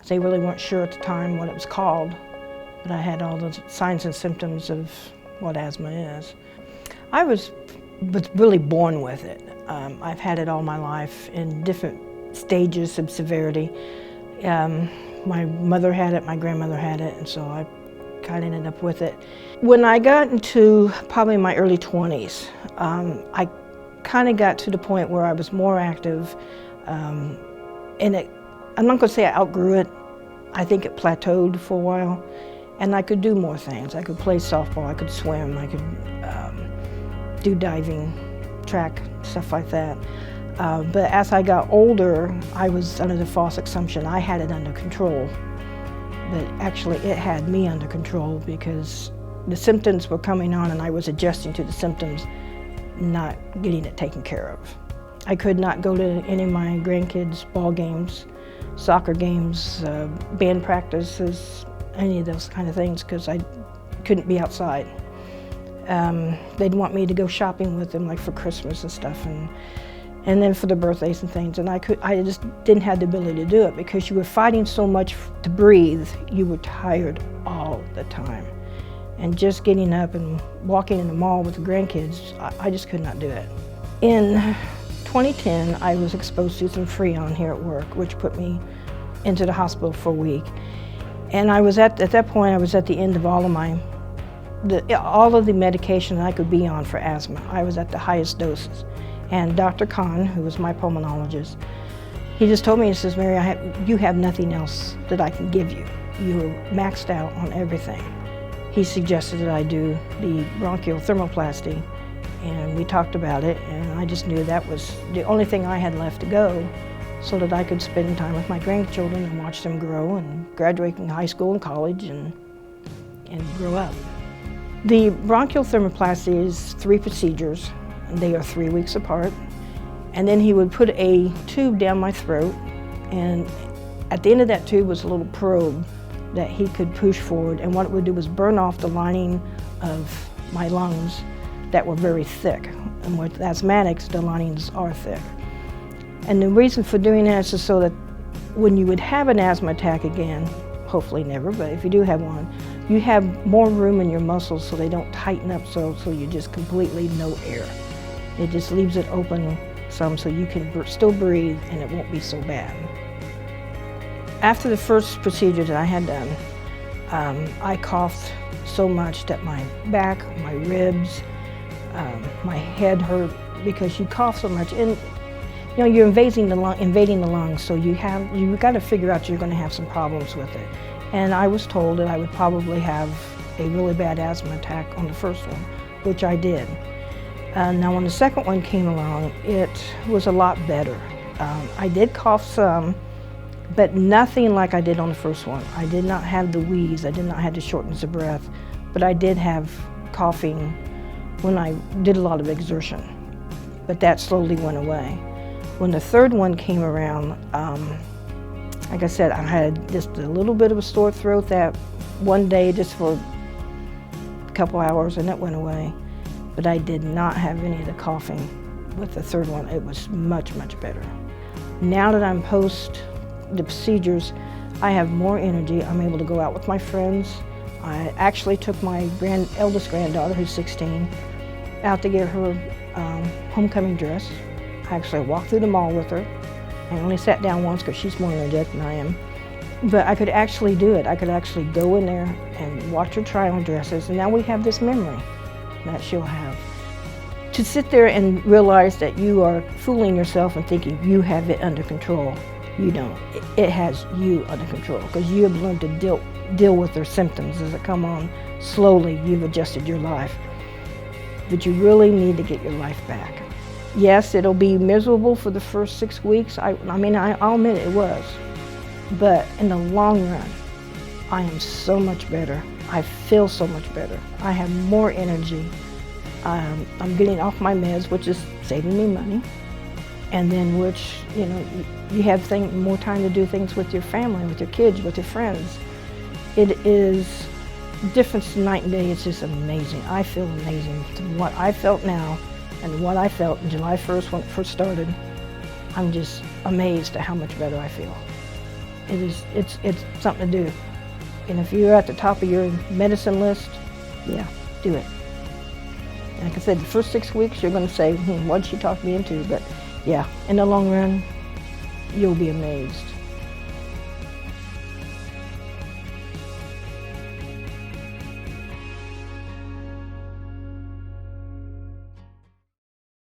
They really weren't sure at the time what it was called, but I had all the signs and symptoms of what asthma is. I was really born with it. I've had it all my life in different stages of severity. My mother had it, my grandmother had it, and so I kind of ended up with it. When I got into probably my early 20s, I kind of got to the point where I was more active, and I'm not going to say I outgrew it. I think it plateaued for a while, and I could do more things. I could play softball, I could swim, I could do diving, track, stuff like that. But as I got older, I was under the false assumption I had it under control. But actually it had me under control because the symptoms were coming on and I was adjusting to the symptoms, not getting it taken care of. I could not go to any of my grandkids' ball games, soccer games, band practices, any of those kind of things because I couldn't be outside. They'd want me to go shopping with them, like for Christmas and stuff, and then for the birthdays and things, and I just didn't have the ability to do it because you were fighting so much to breathe. You were tired all the time, and just getting up and walking in the mall with the grandkids, I just could not do it. In 2010, I was exposed to some Freon here at work, which put me into the hospital for a week, and I was at that point I was at the end of all of the medication I could be on for asthma. I was at the highest doses. And Dr. Kahn, who was my pulmonologist, he just told me, he says, Mary, you have nothing else that I can give you. You're maxed out on everything. He suggested that I do the bronchial thermoplasty, and we talked about it, and I just knew that was the only thing I had left to go so that I could spend time with my grandchildren and watch them grow and graduate from high school and college and grow up. The bronchial thermoplasty is 3 procedures. They are 3 weeks apart. And then he would put a tube down my throat, and at the end of that tube was a little probe that he could push forward, and what it would do was burn off the lining of my lungs that were very thick. And with asthmatics, the linings are thick. And the reason for doing that is just so that when you would have an asthma attack again, hopefully never, but if you do have one, you have more room in your muscles so they don't tighten up so you just completely no air. It just leaves it open some so you can still breathe and it won't be so bad. After the first procedure that I had done, I coughed so much that my back, my ribs, my head hurt because you cough so much. And you know, you're invading the lungs, so you've got to figure out you're going to have some problems with it. And I was told that I would probably have a really bad asthma attack on the first one, which I did. Now when the second one came along, it was a lot better. I did cough some, but nothing like I did on the first one. I did not have the wheeze, I did not have the shortness of breath, but I did have coughing when I did a lot of exertion. But that slowly went away. When the third one came around, like I said, I had just a little bit of a sore throat that one day just for a couple hours, and it went away. But I did not have any of the coughing with the third one. It was much, much better. Now that I'm post the procedures, I have more energy. I'm able to go out with my friends. I actually took my eldest granddaughter, who's 16, out to get her homecoming dress. I actually walked through the mall with her. I only sat down once because she's more energetic than I am. But I could actually do it. I could actually go in there and watch her try on dresses, and now we have this memory that she'll have. To sit there and realize that you are fooling yourself and thinking you have it under control, you don't. It has you under control because you have learned to deal with their symptoms as they come on. Slowly, you've adjusted your life. But you really need to get your life back. Yes, it'll be miserable for the first 6 weeks. I'll admit it was. But in the long run, I am so much better. I feel so much better. I have more energy. I'm getting off my meds, which is saving me money. And then you have more time to do things with your family, with your kids, with your friends. It is difference night and day. It's just amazing. I feel amazing. What I felt now and what I felt on July 1st when it first started, I'm just amazed at how much better I feel. It's something to do. And if you're at the top of your medicine list, yeah, do it. Like I said, the first 6 weeks you're going to say, what did she talk me into? But yeah, in the long run, you'll be amazed.